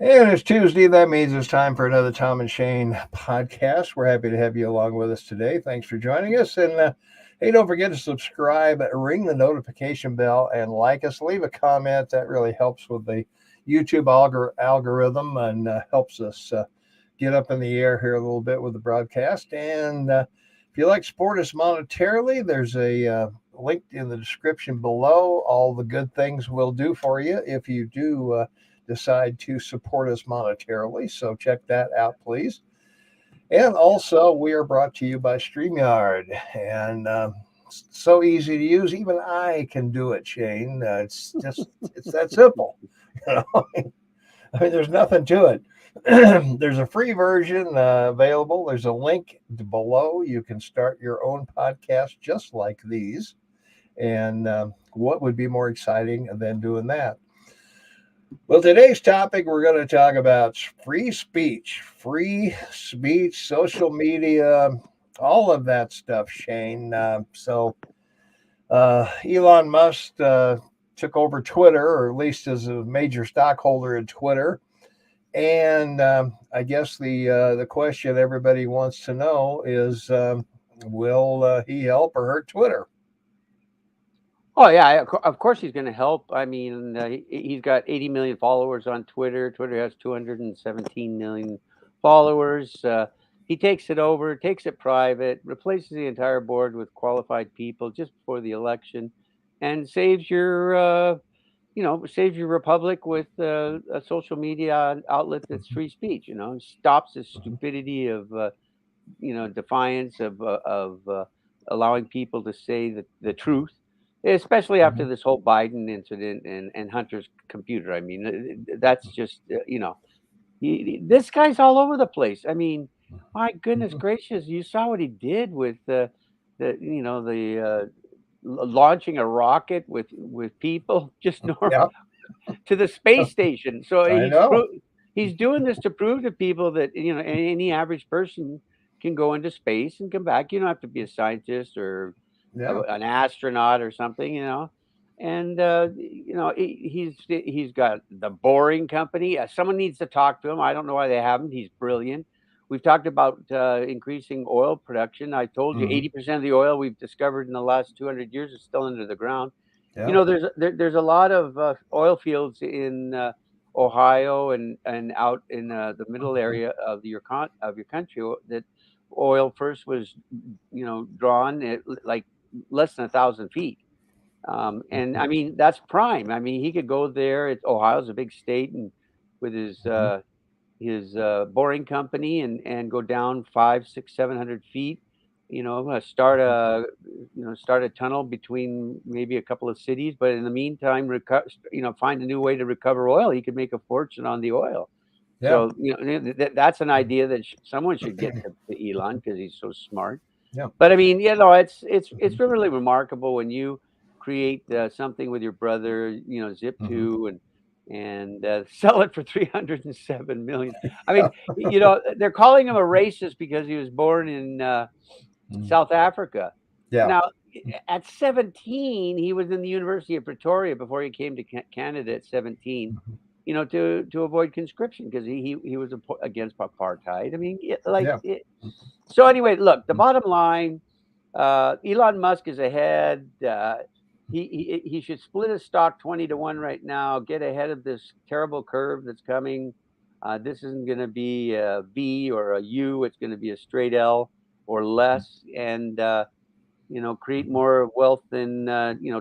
And it's Tuesday. That means it's time for another Tom and Shane podcast. We're happy to have you along with us today. Thanks for joining us. And hey, don't forget to subscribe, ring the notification bell, and like us. Leave a comment. That really helps with the YouTube algorithm and helps us get up in the air here a little bit with the broadcast. And if you like support us monetarily, there's a link in the description below. All the good things we'll do for you if you do decide to support us monetarily. So check that out, please. And also, we are brought to you by StreamYard. And so easy to use. Even I can do it, Shane. It's that simple. You know, I mean, there's nothing to it. There's a free version available. There's a link below. You can start your own podcast just like these. And what would be more exciting than doing that? Well, today's topic, we're going to talk about free speech, social media, all of that stuff, Shane. Elon Musk took over Twitter, or at least as a major stockholder in Twitter. And I guess the question everybody wants to know is, will he help or hurt Twitter? Oh yeah, of course he's going to help. I mean, he's got 80 million followers on Twitter. Twitter has 217 million followers. He takes it over, takes it private, replaces the entire board with qualified people just before the election, and saves your republic with a social media outlet that's free speech. Stops the stupidity of defiance of allowing people to say the truth, especially after Mhm. this whole Biden incident and Hunter's computer. I mean, that's just this guy's all over the place. I mean, my goodness Mhm. gracious, you saw what he did with the launching a rocket with people just normal Yeah, to the space station. So I know. he's doing this to prove to people that any average person can go into space and come back. You don't have to be a scientist or Yeah. an astronaut or something, And he's got the Boring Company. Someone needs to talk to him. I don't know why they haven't. He's brilliant. We've talked about increasing oil production. I told you Hmm. 80% of the oil we've discovered in the last 200 years is still under the ground. Yeah. There's a lot of oil fields in Ohio and out in the middle area of your country that oil first was drawn at like less than 1,000 feet. And I mean that's prime. I mean he could go there. Ohio's a big state, and with Mhm. his Boring Company and go down 5, 6, 700 feet. Start a tunnel between maybe a couple of cities, but in the meantime, find a new way to recover oil. He could make a fortune on the oil. Yeah. So that's an idea that someone should get to Elon because he's so smart. Yeah. But I mean, it's really remarkable when you create something with your brother, Zip Hmm. two and sell it for 307 million. I mean, they're calling him a racist because he was born in South Africa. Yeah. Now, at 17, he was in the University of Pretoria before he came to Canada at 17. To avoid conscription because he was against apartheid. I mean, Yeah. so anyway, look, the bottom line, Elon Musk is ahead. He should split his stock 20-1 right now. Get ahead of this terrible curve that's coming. This isn't going to be a V or a U. It's going to be a straight L or less, and create more wealth than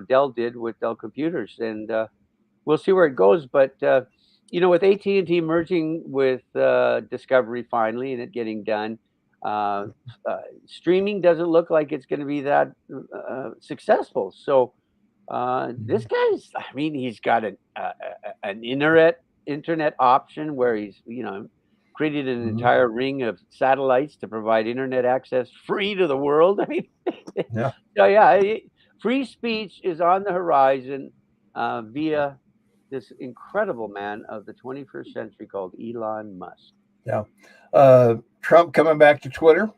Dell did with Dell Computers. And we'll see where it goes. But with AT&T merging with Discovery finally and it getting done, uh, streaming doesn't look like it's going to be that successful. So this guy's, I mean, he's got an internet option where he's created an Mhm. entire ring of satellites to provide internet access free to the world. I mean, Yeah. so yeah, free speech is on the horizon via this incredible man of the 21st century called Elon Musk. Yeah. Trump coming back to Twitter.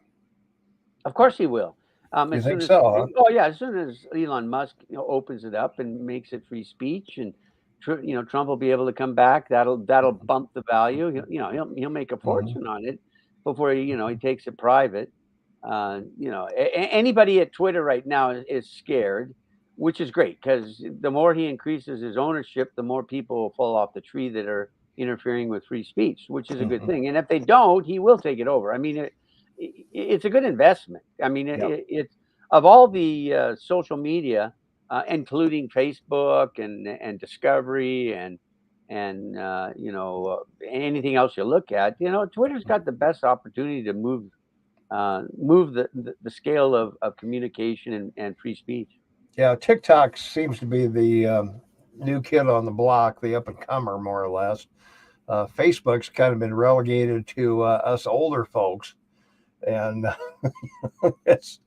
Of course he will. You As soon think as so, huh? oh yeah, as soon as Elon Musk opens it up and makes it free speech, and Trump will be able to come back. That'll bump the value. He'll make a fortune on it before he takes it private. Anybody at Twitter right now is scared, which is great because the more he increases his ownership, the more people will fall off the tree that are interfering with free speech, which is a good thing. And if they don't, he will take it over. I mean, it's a good investment. I mean, it's of all the social media, including Facebook and Discovery and anything else you look at, Twitter's got the best opportunity to move the scale of communication and free speech. Yeah, TikTok seems to be the new kid on the block, the up and comer, more or less. Facebook's kind of been relegated to us older folks, and it's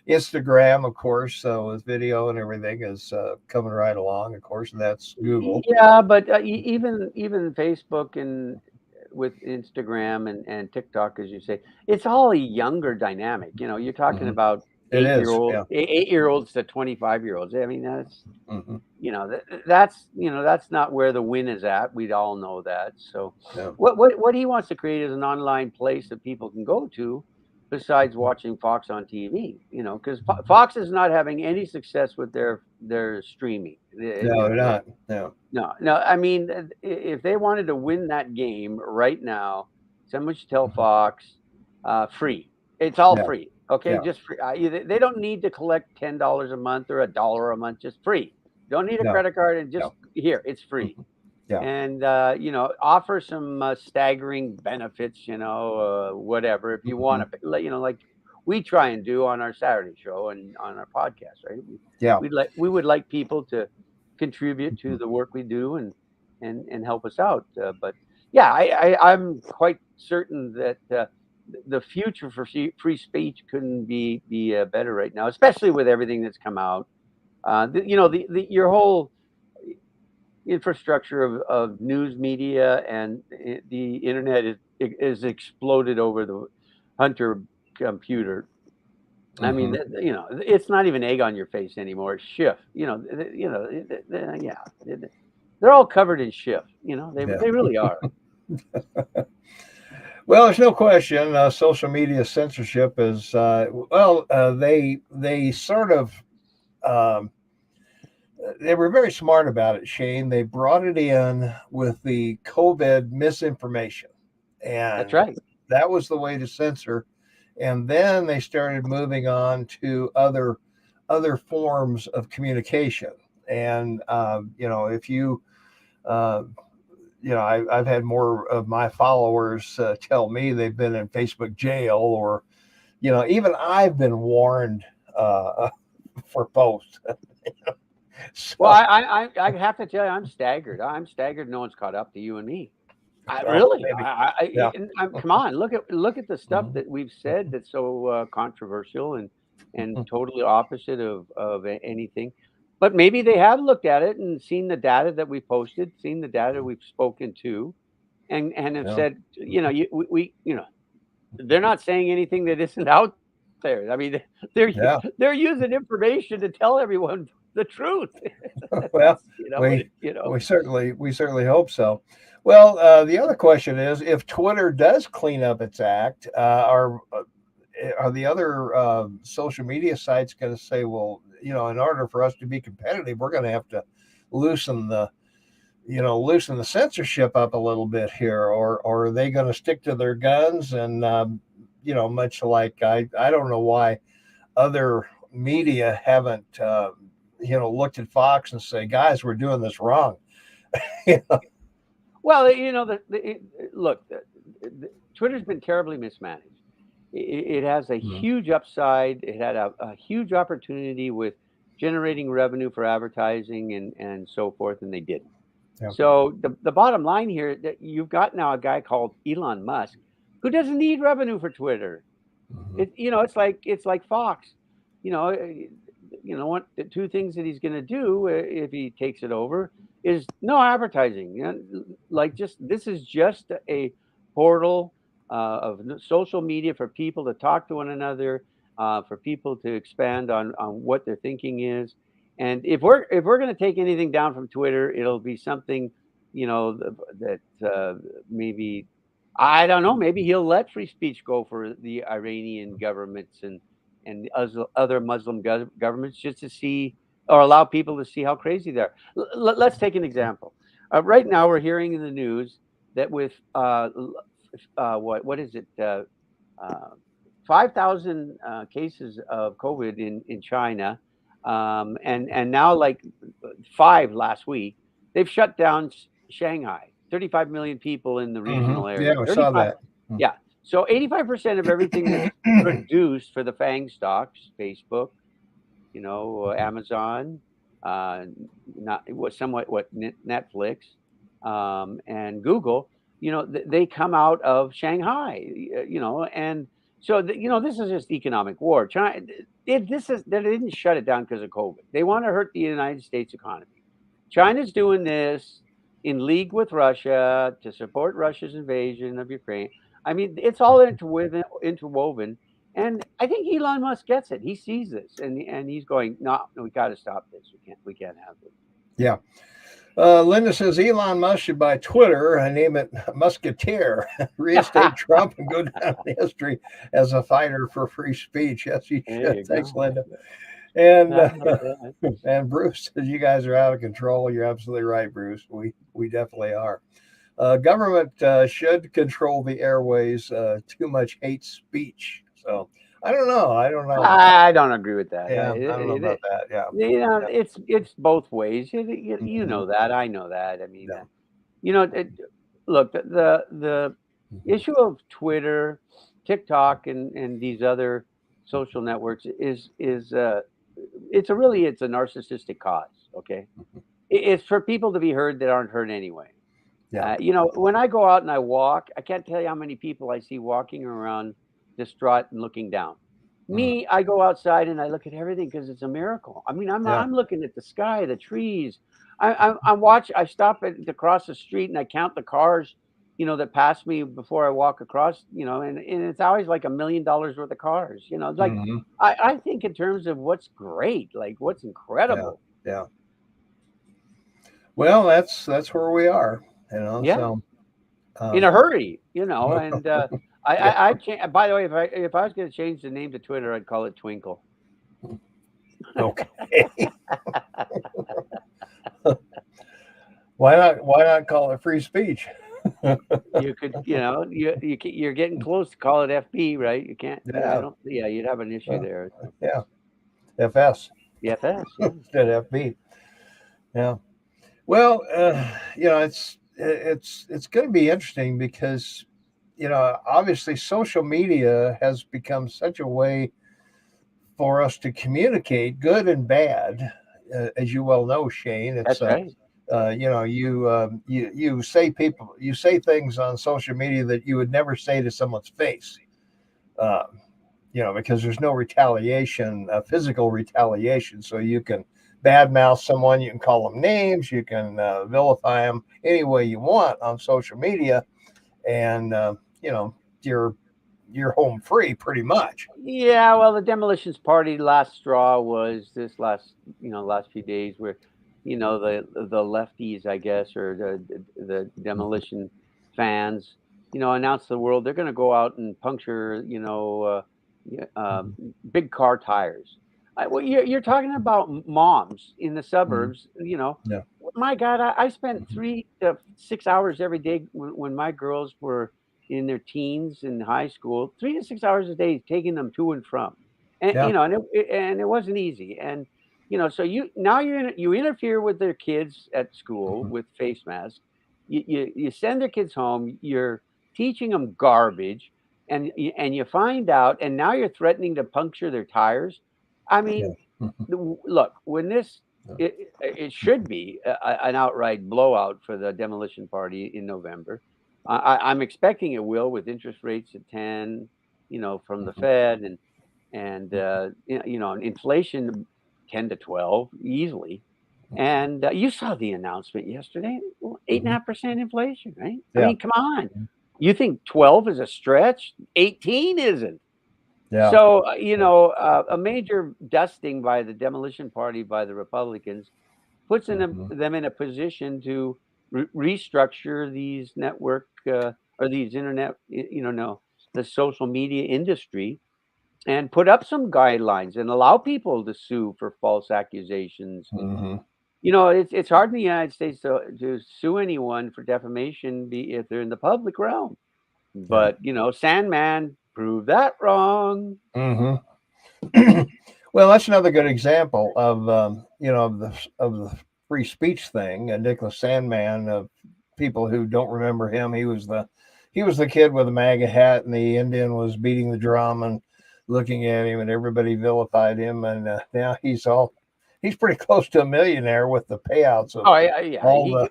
Instagram, of course, with video and everything is coming right along, of course, and that's Google. Yeah, but even Facebook and with Instagram and TikTok, as you say, it's all a younger dynamic. You're talking about It is, 8-year-olds to 25-year-olds. I mean, that's not where the win is at. We'd all know that. So what he wants to create is an online place that people can go to besides watching Fox on TV, because Fox is not having any success with their streaming. No, they're not. No. I mean, if they wanted to win that game right now, someone should tell Fox, free. It's all free. Okay, just free. They don't need to collect $10 a month or $1 a month. Just free. Don't need a credit card, and just here, it's free. Yeah. And offer some staggering benefits. Whatever, if you want to, like we try and do on our Saturday show and on our podcast, right? We would like people to contribute to the work we do and help us out. But yeah, I'm quite certain that the future for free speech couldn't be better right now, especially with everything that's come out. Your whole infrastructure of news media and the internet is exploded over the Hunter computer. I mean, it's not even egg on your face anymore. It's Schiff. They're all covered in Schiff. They really are. Well, there's no question. Social media censorship is they sort of they were very smart about it, Shane. They brought it in with the COVID misinformation, and that's right. That was the way to censor. And then they started moving on to other forms of communication. And if you I've had more of my followers tell me they've been in Facebook jail, or even I've been warned for both. So, well, I have to tell you, I'm staggered. I'm staggered. No one's caught up to you and me. Really? Come on, look at the stuff that we've said that's so controversial and totally opposite of anything. But maybe they have looked at it and seen the data that we posted, seen the data we've spoken to, and have said, they're not saying anything that isn't out there. I mean, they're using information to tell everyone the truth. Well, we certainly hope so. Well, the other question is, if Twitter does clean up its act, are the other social media sites going to say, well, in order for us to be competitive, we're going to have to loosen the censorship up a little bit here, or are they going to stick to their guns? And much like I don't know why other media haven't looked at Fox and say, guys, we're doing this wrong. Well, look, Twitter's been terribly mismanaged. It has a huge upside. It had a huge opportunity with generating revenue for advertising and so forth, and they didn't. Yeah. So the bottom line here, that you've got now a guy called Elon Musk who doesn't need revenue for Twitter. It's like Fox. What the two things that he's going to do if he takes it over is no advertising. This is just a portal of social media for people to talk to one another, for people to expand on what their thinking is. And if we're going to take anything down from Twitter, it'll be something, that maybe, I don't know, maybe he'll let free speech go for the Iranian governments and other Muslim governments, just to see, or allow people to see how crazy they are. Let's take an example. Right now, we're hearing in the news that with what is it? 5,000 cases of COVID in China, and now like 5 last week. They've shut down Shanghai. 35 million people in the regional area. Yeah, we saw 35, that. yeah. So 85% of everything that's produced for the FANG stocks, Facebook, Amazon, not somewhat what Netflix, and Google, they come out of Shanghai, and so this is just economic war. China, they didn't shut it down because of COVID. They want to hurt the United States economy. China's doing this in league with Russia to support Russia's invasion of Ukraine. I mean, it's all interwoven. And I think Elon Musk gets it. He sees this, and he's going, no, we got to stop this. We can't have this. Yeah. Linda says Elon Musk should buy Twitter and name it Musketeer, reinstate Trump, and go down in history as a fighter for free speech. Yes, he should. Thanks, Linda. And and Bruce says you guys are out of control. You're absolutely right, Bruce. We definitely are. Government should control the airways. Too much hate speech. So I don't know. I don't agree with that. Yeah, I don't know about that. Yeah. It's both ways. You know that. I know that. I mean, look, the issue of Twitter, TikTok, and these other social networks is it's a narcissistic cause. Okay, it's for people to be heard that aren't heard anyway. Yeah. When I go out and I walk, I can't tell you how many people I see walking around distraught and looking down. Me, I go outside and I look at everything because it's a miracle. I mean, I'm looking at the sky, the trees. I stop across the street and I count the cars, that pass me before I walk across, and it's always like $1 million worth of cars. It's like I think in terms of what's great, like what's incredible. Yeah. Well, that's where we are, Yeah. So in a hurry, and I by the way, if I was going to change the name to Twitter, I'd call it Twinkle. Okay. Why not call it free speech? You could, you're getting close to call it FB, right? You can't. Yeah. You'd have an issue there. Yeah. FS. FS. Yeah. Instead of FB. Yeah. Well, it's going to be interesting because, obviously social media has become such a way for us to communicate, good and bad, as you well know, Shane. It's, that's right. You say things on social media that you would never say to someone's face, because there's no retaliation, physical retaliation. So you can badmouth someone, you can call them names, you can vilify them any way you want on social media, and you're home free pretty much. Yeah, well, the demolitions party last straw was this last few days where the lefties, I guess, or the demolition fans announced to the world they're going to go out and puncture big car tires. Well, you're talking about moms in the suburbs. Yeah. My God, I spent 3 to 6 hours every day when my girls were in their teens in high school. 3 to 6 hours a day taking them to and from, and and it wasn't easy. And so you interfere with their kids at school with face masks. You send their kids home. You're teaching them garbage, and you find out, and now you're threatening to puncture their tires. I mean, look, when this, it should be an outright blowout for the demolition party in November. I'm expecting it will, with interest rates at 10, from the Fed, and inflation 10 to 12 easily. And you saw the announcement yesterday, 8.5% inflation, right? Yeah. I mean, come on. You think 12 is a stretch? 18 isn't. Yeah. So, a major dusting by the demolition party by the Republicans puts them in a position to restructure these network or these internet, no, the social media industry, and put up some guidelines and allow people to sue for false accusations. Mm-hmm. It's hard in the United States to sue anyone for defamation if they're in the public realm. Yeah. But, Sandman proved that wrong. Mm-hmm. Well, that's another good example of of the free speech thing. And Nicholas Sandman, of people who don't remember him, he was the kid with the MAGA hat, and the Indian was beating the drum and looking at him, and everybody vilified him. And now he's pretty close to a millionaire with the payouts of Oh, yeah, all the.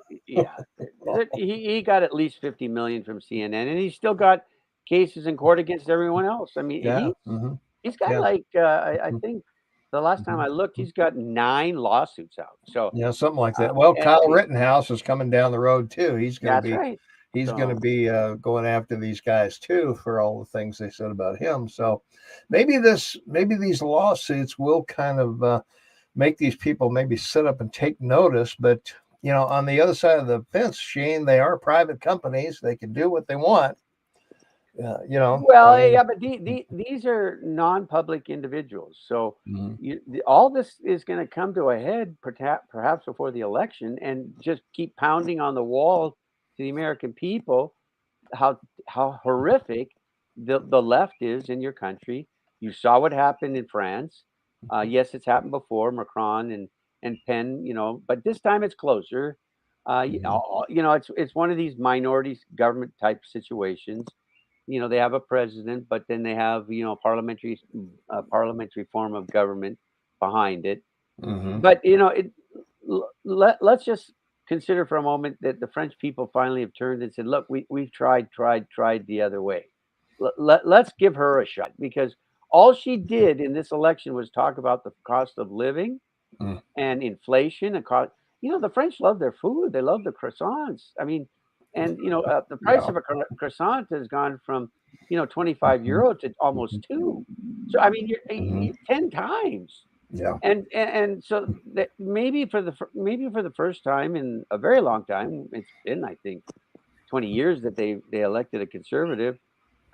he got at least 50 million from CNN, and he's still got cases in court against everyone else. I mean, Yeah. Mm-hmm. he's got Yeah. like I think the last time I looked, he's got 9 lawsuits out. So Yeah, something like that. Well, Kyle and Rittenhouse is coming down the road too. He's going to that's be right. he's going to So be going after these guys too for all the things they said about him. So maybe these lawsuits will kind of make these people maybe sit up and take notice. But on the other side of the fence, Shane, they are private companies. They can do what they want. well, yeah, but these are non-public individuals. So Mhm. all this is going to come to a head perhaps before the election, and just keep pounding on the wall to the American people how horrific the left is in your country. You saw what happened in France. Yes, it's happened before, Macron and Pen, but this time it's closer. Mhm. It's one of these minority government type situations. They have a president, but then they have parliamentary form of government behind it. Mhm. But let's just consider for a moment that the French people finally have turned and said, "Look, we've tried the other way. Let's give her a shot," because all she did in this election was talk about the cost of living Mhm. and inflation and cost. The French love their food. They love the croissants. I mean, and the price Yeah. of a croissant has gone from 25 Mhm. euro to almost two. So I mean, Mhm. you're 10 times. Yeah. And so that maybe for the first time in a very long time, it's been, I think, 20 years that they elected a conservative.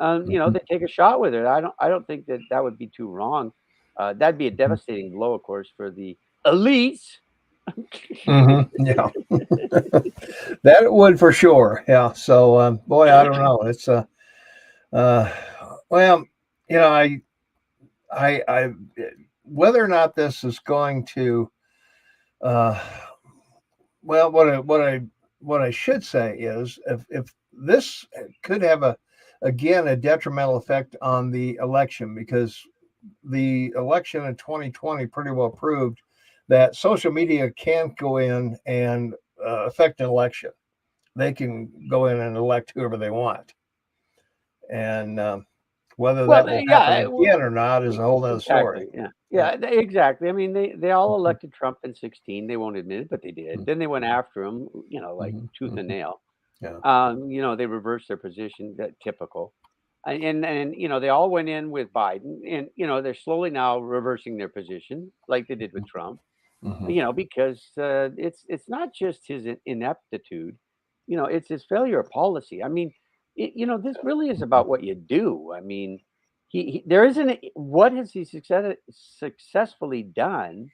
Mhm. They take a shot with it. I don't think that would be too wrong. That'd be a devastating blow, of course, for the elites. Mhm. Yeah. That it would for sure. Yeah. So, boy, I don't know. It's uh, well, I whether or not this is going to, uh, well, what I should say is if this could have a detrimental effect on the election, because the election in 2020 pretty well proved that social media can't go in and affect an election. They can go in and elect whoever they want, and whether Well, that will happen yeah, again or not is a whole other story. exactly. Yeah, Yeah. yeah, exactly. I mean, they all elected Trump in 16. They won't admit it, but they did. Then they went after him, like Mhm. tooth and Mhm. nail. Yeah. They reversed their position, that typical. And they all went in with Biden, and they're slowly now reversing their position, like they did with Trump. Mhm. Because it's not just his ineptitude, it's his failure of policy. I mean, this really is about what you do. I mean, there isn't what has he successfully done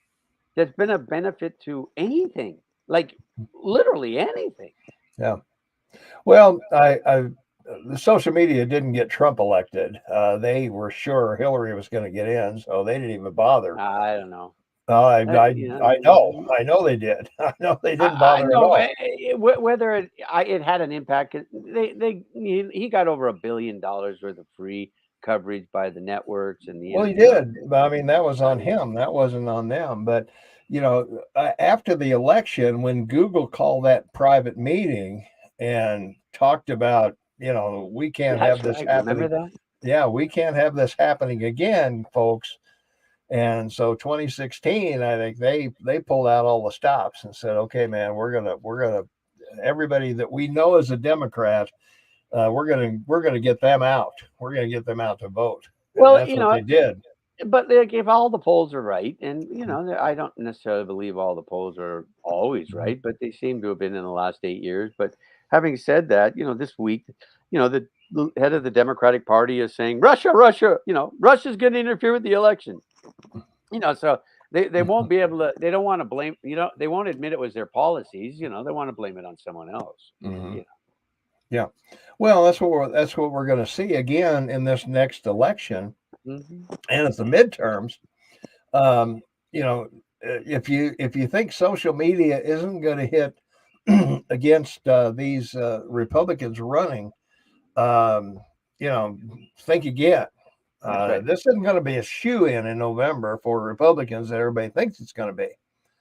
that's been a benefit to anything, like literally anything. Yeah. Well, the social media didn't get Trump elected. They were sure Hillary was going to get in, so they didn't even bother. I don't know. I, Uh, I, you I know, know, I know they did. I know they didn't I bother at know all. whether it had an impact. He got over $1 billion worth of free coverage by the networks and Well, he you know. did. But I mean, that was on him. That wasn't on them. But after the election, when Google called that private meeting and talked about, we can't have That's this right. Remember happening. that? Yeah, we can't have this happening again, folks. And so 2016, I think they pulled out all the stops and said, okay, man, we're gonna everybody that we know as a Democrat, we're gonna get them out. We're gonna get them out to vote. and Well, that's what they did. but like if all the polls are right, and I don't necessarily believe all the polls are always right, but they seem to have been in the last 8 years. But having said that, this week, the head of the Democratic Party is saying Russia, Russia's going to interfere with the election. So they won't be able to. They don't want to blame. They won't admit it was their policies. They want to blame it on someone else. Mm-hmm. Yeah. Well, that's what we're going to see again in this next election, Mm-hmm. and at the midterms. Um, if you think social media isn't going to hit against these Republicans running, um, think again. That's right. This isn't going to be a shoe-in November for Republicans that everybody thinks it's going to be.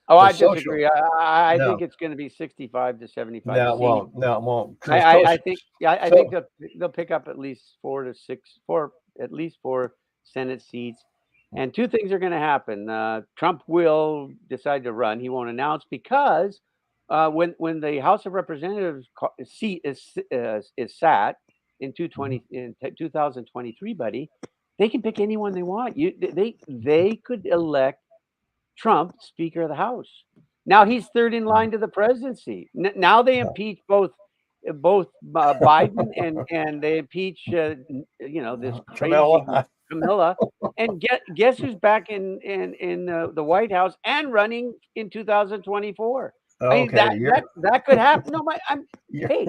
Oh, I Because social, disagree. I no, think it's going to be 65 to 75 no, it seats. won't, no, it won't. I think I think So, they'll pick up at least at least 4 Senate seats, and two things are going to happen. Trump will decide to run. He won't announce because when the House of Representatives seat is sat in 2023, buddy, they can pick anyone they want. They could elect Trump Speaker of the House. Now he's third in line to the presidency. Now they impeach both Biden and they impeach this crazy Camilla. And guess who's back in the White House and running in 2024? I mean okay, that could happen. No, hey,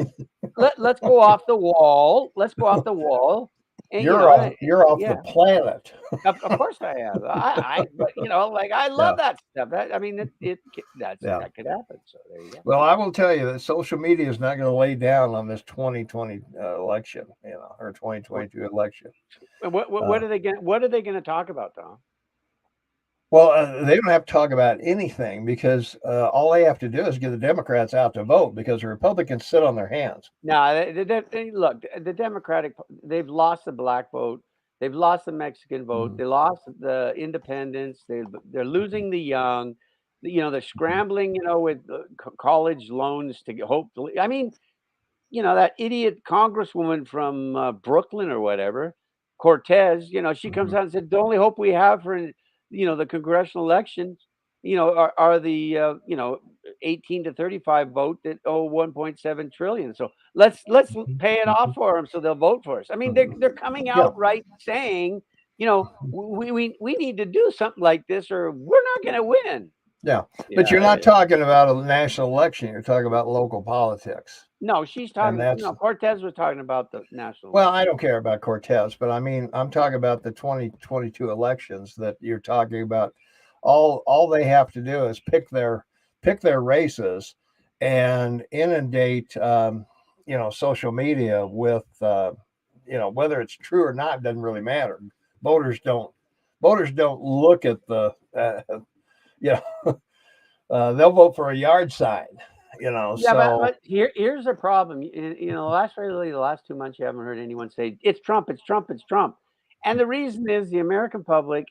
let's go off the wall. Let's go off the wall. And you're off the planet. Of course I have. But I love that stuff. I mean, that could happen. So there you go. Well, I will tell you that social media is not going to lay down on this 2020 election, or 2022 election. What are they going to talk about, Tom? Well, they don't have to talk about anything because all they have to do is get the Democrats out to vote because the Republicans sit on their hands. No, look, the Democratic, they've lost the black vote. They've lost the Mexican vote. Mhm. They lost the independents. They're losing the young. They're scrambling, with college loans to hopefully. I mean, that idiot congresswoman from Brooklyn or whatever, Cortez, she comes out and said, the only hope we have for, the congressional elections, are the, 18 to 35 vote that owe 1.7 trillion. So let's pay it off for them so they'll vote for us. I mean, they're coming out right saying, we need to do something like this or we're not going to win. Yeah, but you're not talking about a national election. You're talking about local politics. No, she's talking. Cortez was talking about the national. Well, I don't care about Cortez, but I mean, I'm talking about the 2022 elections that you're talking about. All they have to do is pick their races and inundate, social media with, whether it's true or not doesn't really matter. Voters don't look at the. They'll vote for a yard sign, Yeah, so. but here's the problem. The last 2 months, you haven't heard anyone say it's Trump, it's Trump, it's Trump, and the reason is the American public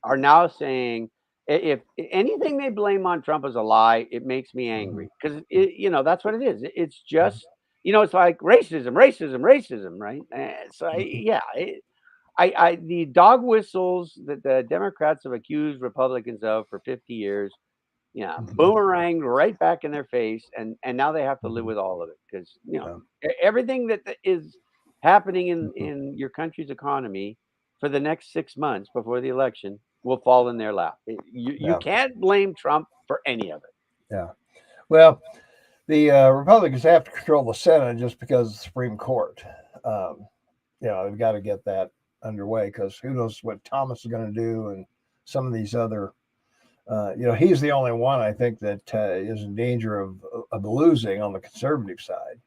are now saying if anything they blame on Trump is a lie, it makes me angry because that's what it is. It's just it's like racism, right? So the dog whistles that the Democrats have accused Republicans of for 50 years, boomeranged right back in their face, and now they have to live with all of it because everything that is happening in your country's economy for the next 6 months before the election will fall in their lap. You can't blame Trump for any of it. Yeah. Well, the Republicans have to control the Senate just because of the Supreme Court. They've got to get that underway because who knows what Thomas is going to do and some of these other. He's the only one I think that is in danger of losing on the conservative side.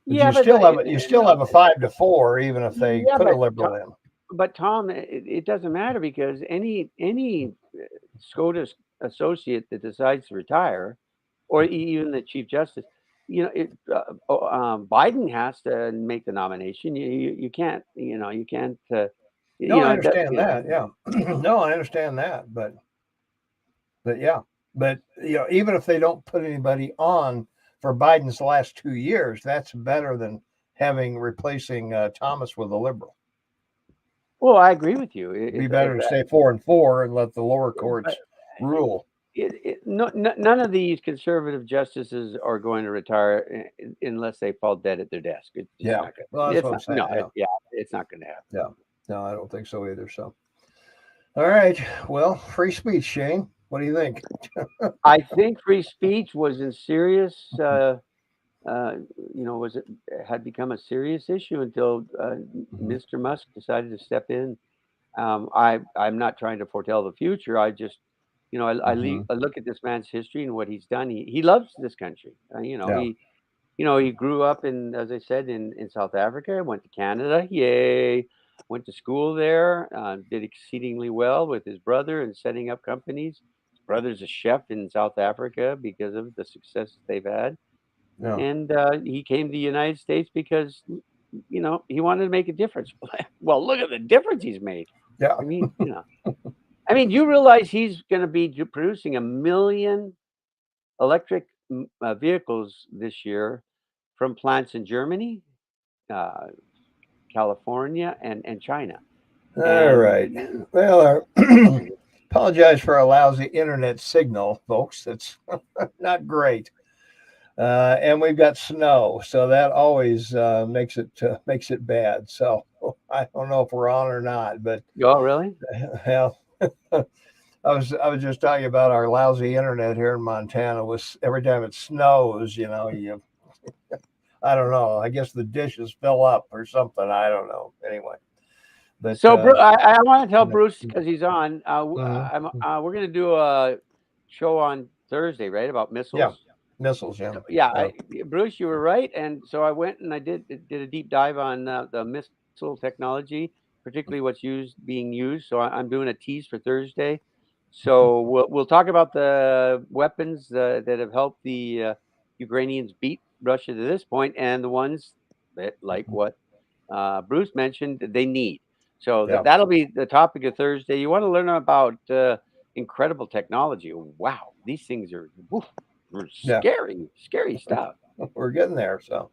But you still have a 5-4 even if they put a liberal in. But Tom, it doesn't matter because any SCOTUS associate that decides to retire, or even the Chief Justice, Biden has to make the nomination. You can't. You can't. I understand that. Yeah. No, I understand that, but even if they don't put anybody on for Biden's last 2 years, that's better than replacing Thomas with a liberal. Well, I agree with you. It'd be better to stay 4-4 and let the lower courts rule. None of these conservative justices are going to retire unless they fall dead at their desk. It's Yeah, not gonna, well, that's what I'm saying. it's not going to happen. Yeah, no, I don't think so either. So, all right, well, free speech, Shane. What do you think? I think free speech was in serious. Had become a serious issue until Mr. Musk decided to step in. I'm not trying to foretell the future. I just, I look at this man's history and what he's done. He loves this country. Yeah. He grew up as I said, in South Africa. Went to Canada. Yay! Went to school there. Did exceedingly well with his brother and setting up companies. His brother's a chef in South Africa because of the success they've had. Yeah. And he came to the United States because, he wanted to make a difference. Well, look at the difference he's made. Yeah. I mean, you realize he's going to be producing 1 million electric vehicles this year from plants in Germany, California, and China. All right. Well, apologize for a lousy internet signal, folks. It's not great. And we've got snow, so that always makes it bad. So I don't know if we're on or not, but oh, really? Well, I was just talking about our lousy internet here in Montana. Was every time it snows, you I don't know. I guess the dishes fill up or something. I don't know. Anyway, but so I want to tell Bruce because he's on. mhm. We're going to do a show on Thursday, right, about missiles. Yeah, missiles. Yeah, Yeah, Bruce, you were right, and so I went and I did a deep dive on the missile technology, particularly what's being used. So I'm doing a tease for Thursday. So we'll talk about the weapons that have helped the Ukrainians beat Russia to this point, and the ones that, like what Bruce mentioned, they need. So yeah. that'll be the topic of Thursday. You want to learn about incredible technology. Wow, these things are Yeah. scary stuff. We're getting there. So,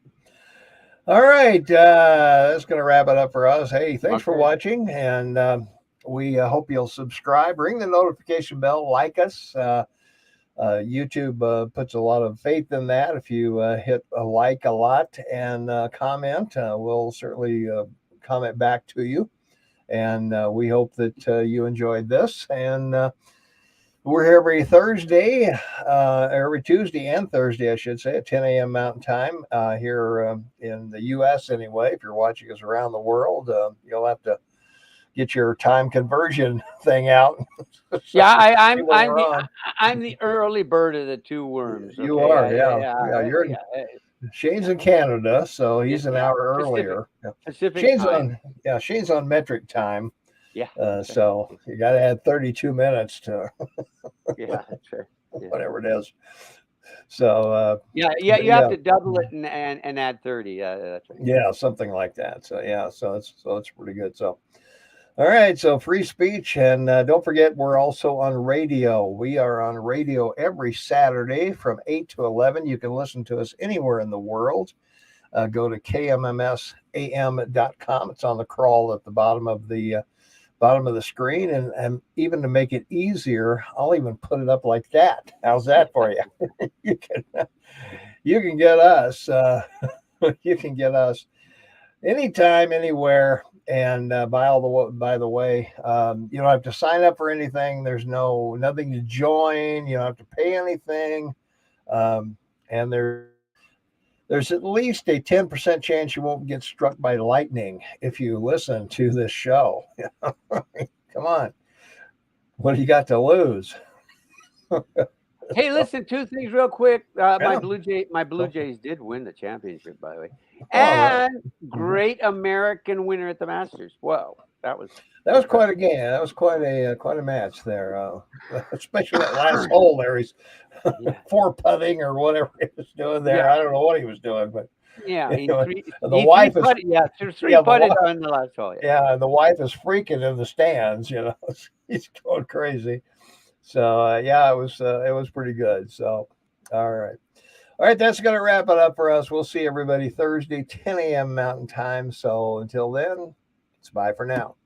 all right, that's going to wrap it up for us. Hey, thanks for watching, and we hope you'll subscribe, ring the notification bell, like us. YouTube puts a lot of faith in that. If you hit a like a lot and comment, we'll certainly comment back to you. And we hope that you enjoyed this. And we're here every every Tuesday and Thursday, I should say, at 10 a.m. Mountain Time here in the U.S. anyway. If you're watching us around the world, you'll have to get your time conversion thing out. Yeah, I'm the early bird of the two worms. Okay? You are, yeah. Shane's in Canada, so he's an hour earlier. Pacific time. Shane's on metric time. Yeah. So you got to add 32 minutes to that's right. Whatever it is. So you have to double it and add 30. That's right. Yeah, something like that. So it's pretty good. So all right, so free speech, and don't forget we're also on radio. We are on radio every Saturday from 8 to 11. You can listen to us anywhere in the world. Go to kmmsam.com. It's on the crawl at the bottom of the screen, and even to make it easier, I'll even put it up like that. How's that for you? you can get us. You can get us anytime, anywhere. And by the way, you don't have to sign up for anything. There's nothing to join. You don't have to pay anything. And there's at least a 10% chance you won't get struck by lightning if you listen to this show. Come on. What do you got to lose? Hey, listen, two things real quick. My Blue Jays did win the championship, by the way, and great American winner at the Masters. Whoa, that was quite a game. That was quite a match there, especially that last hole there. He's 4-putting or whatever he was doing there. I don't know what he was doing, but the wife is three-putted on the last hole. Yeah, and the wife is freaking in the stands. He's going crazy. So it was pretty good. So all right, that's going to wrap it up for us. We'll see everybody Thursday, 10 a.m. Mountain Time. So until then, it's bye for now.